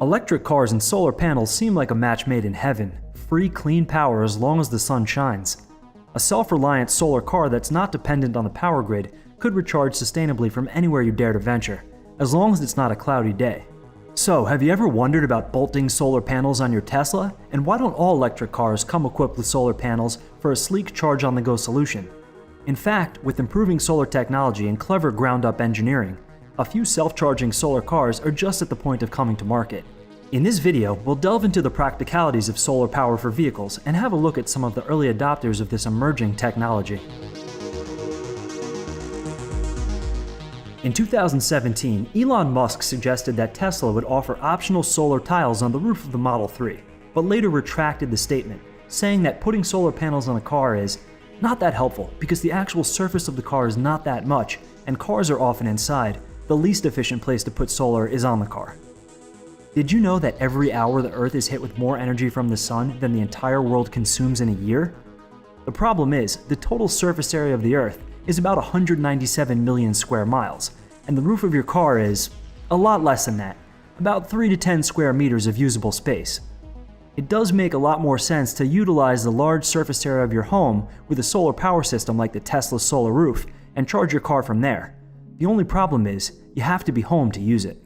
Electric cars and solar panels seem like a match made in heaven. Free, clean power as long as the sun shines. A self-reliant solar car that's not dependent on the power grid could recharge sustainably from anywhere you dare to venture, as long as it's not a cloudy day. So, have you ever wondered about bolting solar panels on your Tesla? And why don't all electric cars come equipped with solar panels for a sleek charge-on-the-go solution? In fact, with improving solar technology and clever ground-up engineering, a few self-charging solar cars are just at the point of coming to market. In this video, we'll delve into the practicalities of solar power for vehicles and have a look at some of the early adopters of this emerging technology. In 2017, Elon Musk suggested that Tesla would offer optional solar tiles on the roof of the Model 3, but later retracted the statement, saying that putting solar panels on a car is not that helpful because the actual surface of the car is not that much, and cars are often inside. The least efficient place to put solar is on the car. Did you know that every hour the Earth is hit with more energy from the sun than the entire world consumes in a year? The problem is, the total surface area of the Earth is about 197 million square miles, and the roof of your car is a lot less than that, about 3 to 10 square meters of usable space. It does make a lot more sense to utilize the large surface area of your home with a solar power system like the Tesla solar roof and charge your car from there. The only problem is, you have to be home to use it.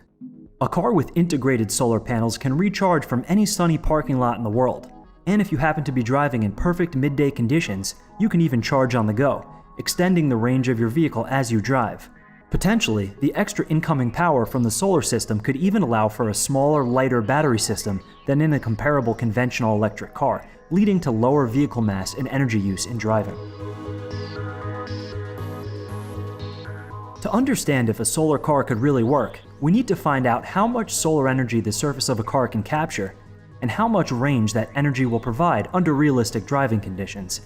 A car with integrated solar panels can recharge from any sunny parking lot in the world, and if you happen to be driving in perfect midday conditions, you can even charge on the go, extending the range of your vehicle as you drive. Potentially, the extra incoming power from the solar system could even allow for a smaller, lighter battery system than in a comparable conventional electric car, leading to lower vehicle mass and energy use in driving. To understand if a solar car could really work, we need to find out how much solar energy the surface of a car can capture, and how much range that energy will provide under realistic driving conditions.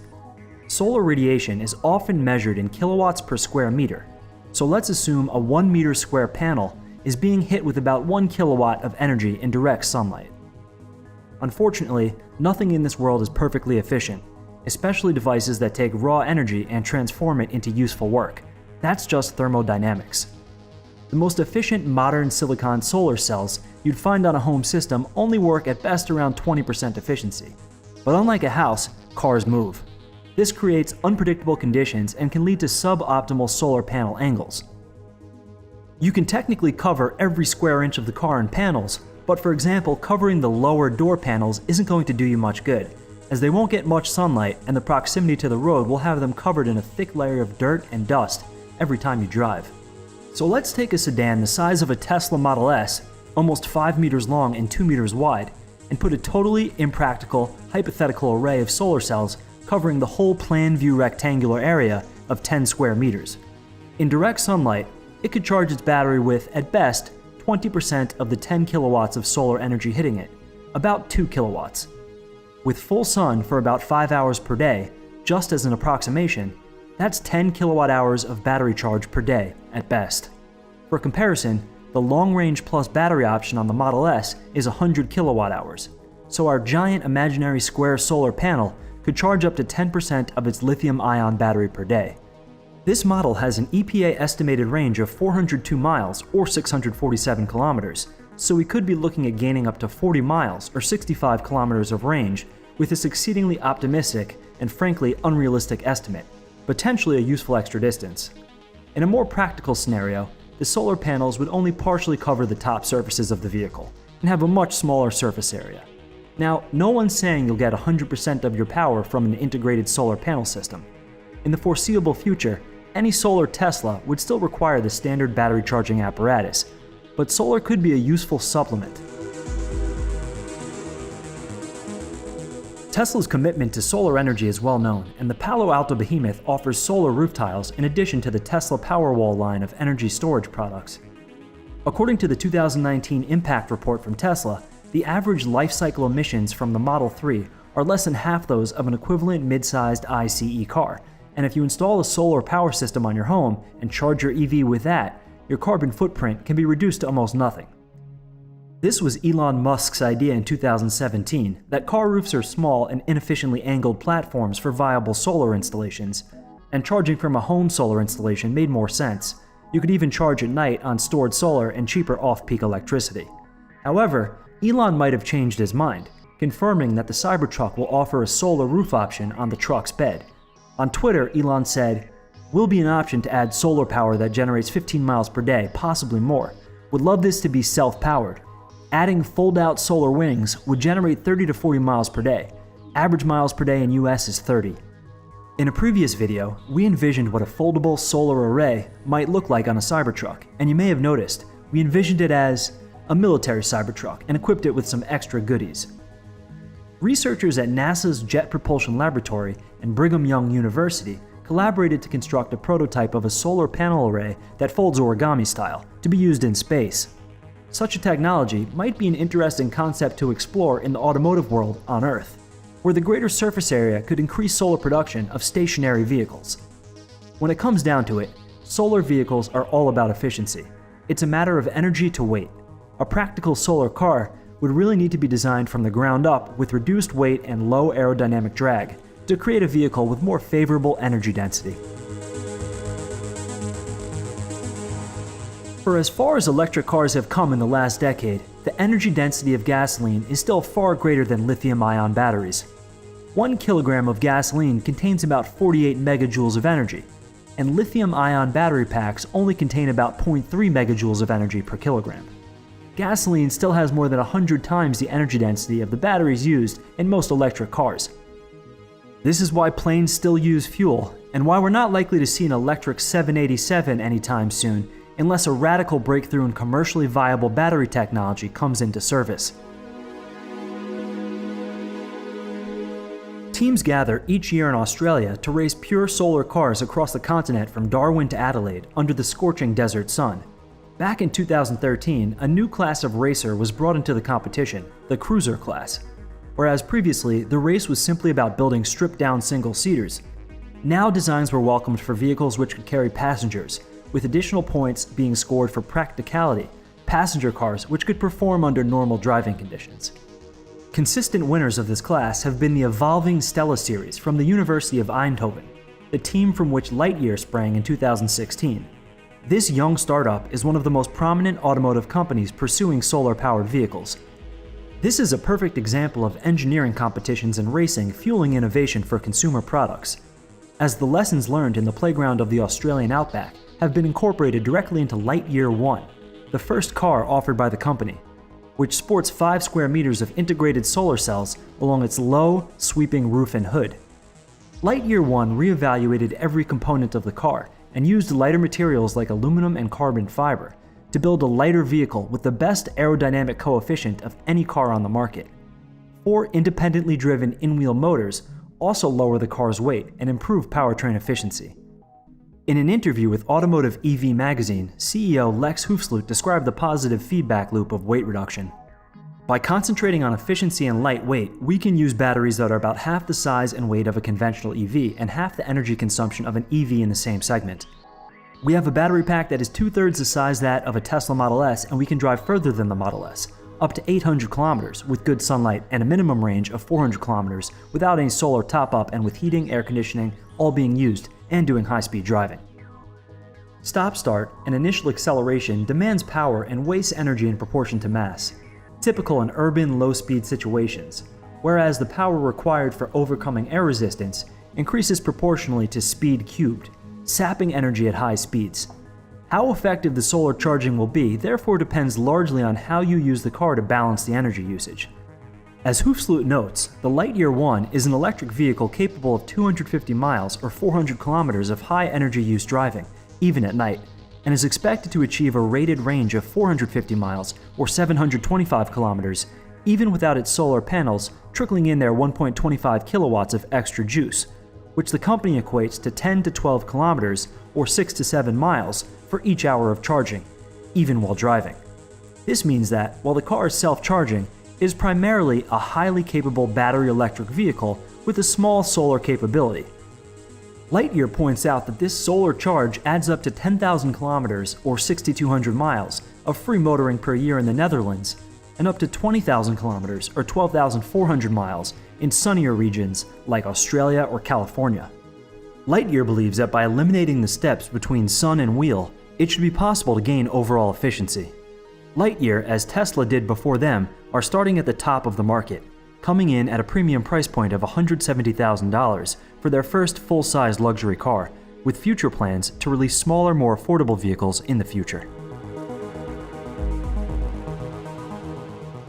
Solar radiation is often measured in kilowatts per square meter, so let's assume a 1 meter square panel is being hit with about 1 kilowatt of energy in direct sunlight. Unfortunately, nothing in this world is perfectly efficient, especially devices that take raw energy and transform it into useful work. That's just thermodynamics. The most efficient modern silicon solar cells you'd find on a home system only work at best around 20% efficiency. But unlike a house, cars move. This creates unpredictable conditions and can lead to suboptimal solar panel angles. You can technically cover every square inch of the car in panels, but for example, covering the lower door panels isn't going to do you much good, as they won't get much sunlight and the proximity to the road will have them covered in a thick layer of dirt and dust every time you drive. So let's take a sedan the size of a Tesla Model S, almost 5 meters long and 2 meters wide, and put a totally impractical, hypothetical array of solar cells covering the whole plan view rectangular area of 10 square meters. In direct sunlight, it could charge its battery with, at best, 20% of the 10 kilowatts of solar energy hitting it, about 2 kilowatts. With full sun for about 5 hours per day, just as an approximation, that's 10 kilowatt hours of battery charge per day, at best. For comparison, the long-range plus battery option on the Model S is 100 kilowatt hours, so our giant imaginary square solar panel could charge up to 10% of its lithium-ion battery per day. This model has an EPA estimated range of 402 miles or 647 kilometers, so we could be looking at gaining up to 40 miles or 65 kilometers of range with this exceedingly optimistic and frankly unrealistic estimate, potentially a useful extra distance. In a more practical scenario, the solar panels would only partially cover the top surfaces of the vehicle and have a much smaller surface area. Now, no one's saying you'll get 100% of your power from an integrated solar panel system. In the foreseeable future, any solar Tesla would still require the standard battery charging apparatus, but solar could be a useful supplement. Tesla's commitment to solar energy is well known, and the Palo Alto behemoth offers solar roof tiles in addition to the Tesla Powerwall line of energy storage products. According to the 2019 impact report from Tesla, the average life cycle emissions from the Model 3 are less than half those of an equivalent mid-sized ICE car, and if you install a solar power system on your home and charge your EV with that, your carbon footprint can be reduced to almost nothing. This was Elon Musk's idea in 2017, that car roofs are small and inefficiently angled platforms for viable solar installations, and charging from a home solar installation made more sense. You could even charge at night on stored solar and cheaper off-peak electricity. However, Elon might have changed his mind, confirming that the Cybertruck will offer a solar roof option on the truck's bed. On Twitter, Elon said, "Will be an option to add solar power that generates 15 miles per day, possibly more. Would love this to be self-powered. Adding fold-out solar wings would generate 30 to 40 miles per day. Average miles per day in US is 30. In a previous video, we envisioned what a foldable solar array might look like on a Cybertruck, and you may have noticed, we envisioned it as a military Cybertruck and equipped it with some extra goodies. Researchers at NASA's Jet Propulsion Laboratory and Brigham Young University collaborated to construct a prototype of a solar panel array that folds origami style to be used in space. Such a technology might be an interesting concept to explore in the automotive world on Earth, where the greater surface area could increase solar production of stationary vehicles. When it comes down to it, solar vehicles are all about efficiency. It's a matter of energy to weight. A practical solar car would really need to be designed from the ground up with reduced weight and low aerodynamic drag to create a vehicle with more favorable energy density. For as far as electric cars have come in the last decade, the energy density of gasoline is still far greater than lithium-ion batteries. 1 kilogram of gasoline contains about 48 megajoules of energy, and lithium-ion battery packs only contain about 0.3 megajoules of energy per kilogram. Gasoline still has more than 100 times the energy density of the batteries used in most electric cars. This is why planes still use fuel, and why we're not likely to see an electric 787 anytime soon unless a radical breakthrough in commercially viable battery technology comes into service. Teams gather each year in Australia to race pure solar cars across the continent from Darwin to Adelaide under the scorching desert sun. Back in 2013, a new class of racer was brought into the competition, the cruiser class. Whereas previously, the race was simply about building stripped-down single-seaters. Now designs were welcomed for vehicles which could carry passengers, with additional points being scored for practicality, passenger cars which could perform under normal driving conditions. Consistent winners of this class have been the evolving Stella series from the University of Eindhoven, the team from which Lightyear sprang in 2016. This young startup is one of the most prominent automotive companies pursuing solar-powered vehicles. This is a perfect example of engineering competitions and racing fueling innovation for consumer products, as the lessons learned in the playground of the Australian outback have been incorporated directly into Lightyear 1, the first car offered by the company, which sports 5 square meters of integrated solar cells along its low, sweeping roof and hood. Lightyear 1 reevaluated every component of the car and used lighter materials like aluminum and carbon fiber to build a lighter vehicle with the best aerodynamic coefficient of any car on the market. 4 independently driven in-wheel motors also lower the car's weight and improve powertrain efficiency. In an interview with Automotive EV magazine, CEO Lex Hoofsloot described the positive feedback loop of weight reduction. By concentrating on efficiency and lightweight, we can use batteries that are about half the size and weight of a conventional EV and half the energy consumption of an EV in the same segment. We have a battery pack that is 2/3 the size that of a Tesla Model S, and we can drive further than the Model S, up to 800 kilometers with good sunlight and a minimum range of 400 kilometers without any solar top-up and with heating, air conditioning, all being used and doing high-speed driving. Stop-start and initial acceleration demands power and wastes energy in proportion to mass, typical in urban low-speed situations, whereas the power required for overcoming air resistance increases proportionally to speed cubed, sapping energy at high speeds. How effective the solar charging will be therefore depends largely on how you use the car to balance the energy usage. As Hoofsloot notes, the Lightyear 1 is an electric vehicle capable of 250 miles or 400 kilometers of high energy use driving, even at night, and is expected to achieve a rated range of 450 miles or 725 kilometers, even without its solar panels trickling in their 1.25 kilowatts of extra juice, which the company equates to 10 to 12 kilometers or 6 to 7 miles for each hour of charging, even while driving. This means that, while the car is self-charging, it is primarily a highly capable battery electric vehicle with a small solar capability. Lightyear points out that this solar charge adds up to 10,000 kilometers or 6,200 miles of free motoring per year in the Netherlands, and up to 20,000 kilometers or 12,400 miles in sunnier regions like Australia or California. Lightyear believes that by eliminating the steps between sun and wheel, it should be possible to gain overall efficiency. Lightyear, as Tesla did before them, are starting at the top of the market, coming in at a premium price point of $170,000 for their first full-size luxury car, with future plans to release smaller, more affordable vehicles in the future.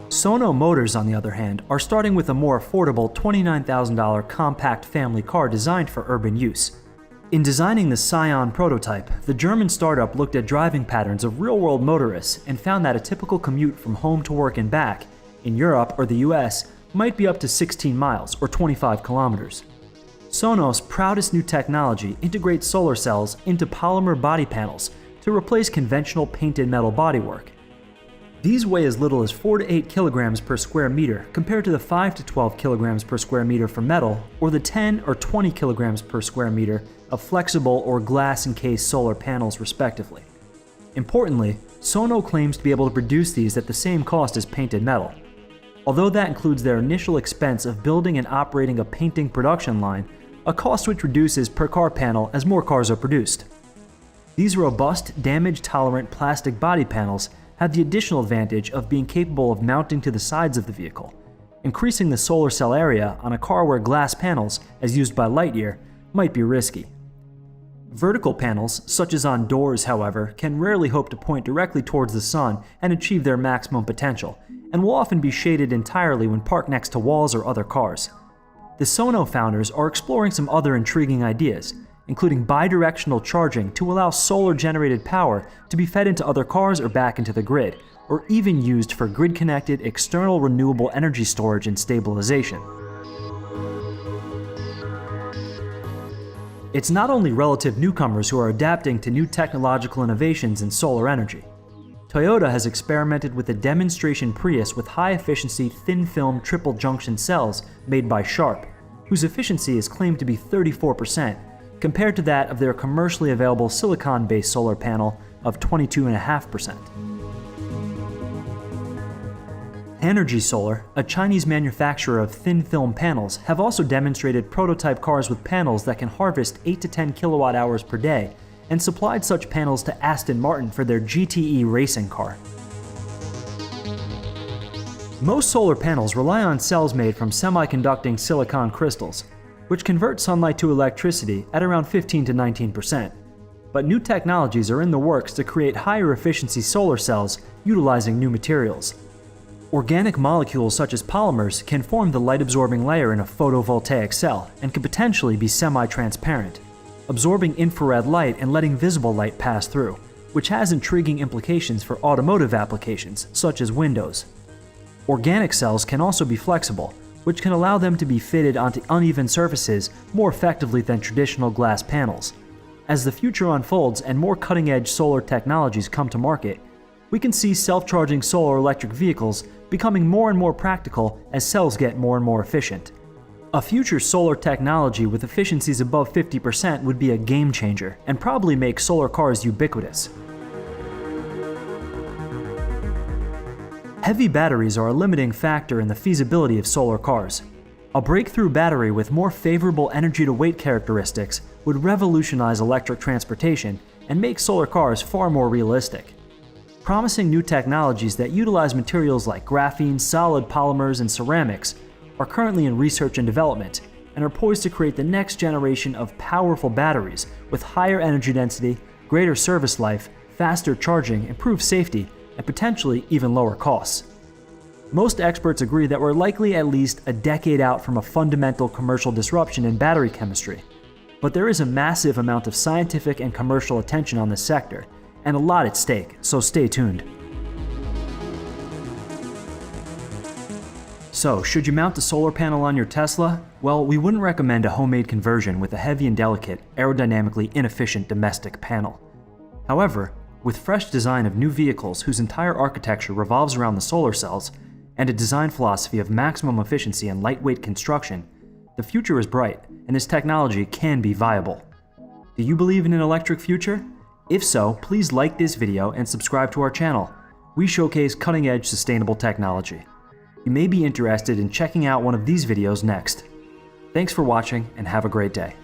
Sono Motors, on the other hand, are starting with a more affordable $29,000 compact family car designed for urban use. In designing the Scion prototype, the German startup looked at driving patterns of real-world motorists and found that a typical commute from home to work and back, in Europe or the US, might be up to 16 miles or 25 kilometers. Sono's proudest new technology integrates solar cells into polymer body panels to replace conventional painted metal bodywork. These weigh as little as 4 to 8 kilograms per square meter compared to the 5 to 12 kilograms per square meter for metal, or the 10 or 20 kilograms per square meter of flexible or glass-encased solar panels respectively. Importantly, Sono claims to be able to produce these at the same cost as painted metal. Although that includes their initial expense of building and operating a painting production line, a cost which reduces per car panel as more cars are produced. These robust, damage-tolerant plastic body panels have the additional advantage of being capable of mounting to the sides of the vehicle, increasing the solar cell area on a car where glass panels, as used by Lightyear, might be risky. Vertical panels, such as on doors, however, can rarely hope to point directly towards the sun and achieve their maximum potential, and will often be shaded entirely when parked next to walls or other cars. The Sono founders are exploring some other intriguing ideas, including bidirectional charging to allow solar-generated power to be fed into other cars or back into the grid, or even used for grid-connected external renewable energy storage and stabilization. It's not only relative newcomers who are adapting to new technological innovations in solar energy. Toyota has experimented with a demonstration Prius with high-efficiency thin-film triple-junction cells made by Sharp, whose efficiency is claimed to be 34%, compared to that of their commercially available silicon-based solar panel of 22.5%. Energy Solar, a Chinese manufacturer of thin-film panels, have also demonstrated prototype cars with panels that can harvest 8 to 10 kilowatt-hours per day, and supplied such panels to Aston Martin for their GTE racing car. Most solar panels rely on cells made from semiconducting silicon crystals, which convert sunlight to electricity at around 15 to 19%. But new technologies are in the works to create higher efficiency solar cells utilizing new materials. Organic molecules such as polymers can form the light-absorbing layer in a photovoltaic cell and can potentially be semi-transparent, absorbing infrared light and letting visible light pass through, which has intriguing implications for automotive applications such as windows. Organic cells can also be flexible, which can allow them to be fitted onto uneven surfaces more effectively than traditional glass panels. As the future unfolds and more cutting-edge solar technologies come to market, we can see self-charging solar electric vehicles becoming more and more practical as cells get more and more efficient. A future solar technology with efficiencies above 50% would be a game changer and probably make solar cars ubiquitous. Heavy batteries are a limiting factor in the feasibility of solar cars. A breakthrough battery with more favorable energy-to-weight characteristics would revolutionize electric transportation and make solar cars far more realistic. Promising new technologies that utilize materials like graphene, solid polymers, and ceramics are currently in research and development and are poised to create the next generation of powerful batteries with higher energy density, greater service life, faster charging, improved safety, and potentially even lower costs. Most experts agree that we're likely at least a decade out from a fundamental commercial disruption in battery chemistry, but there is a massive amount of scientific and commercial attention on this sector, and a lot at stake, so stay tuned. So, should you mount a solar panel on your Tesla? Well, we wouldn't recommend a homemade conversion with a heavy and delicate, aerodynamically inefficient domestic panel. However, with fresh design of new vehicles whose entire architecture revolves around the solar cells, and a design philosophy of maximum efficiency and lightweight construction, the future is bright, and this technology can be viable. Do you believe in an electric future? If so, please like this video and subscribe to our channel. We showcase cutting-edge sustainable technology. You may be interested in checking out one of these videos next. Thanks for watching and have a great day.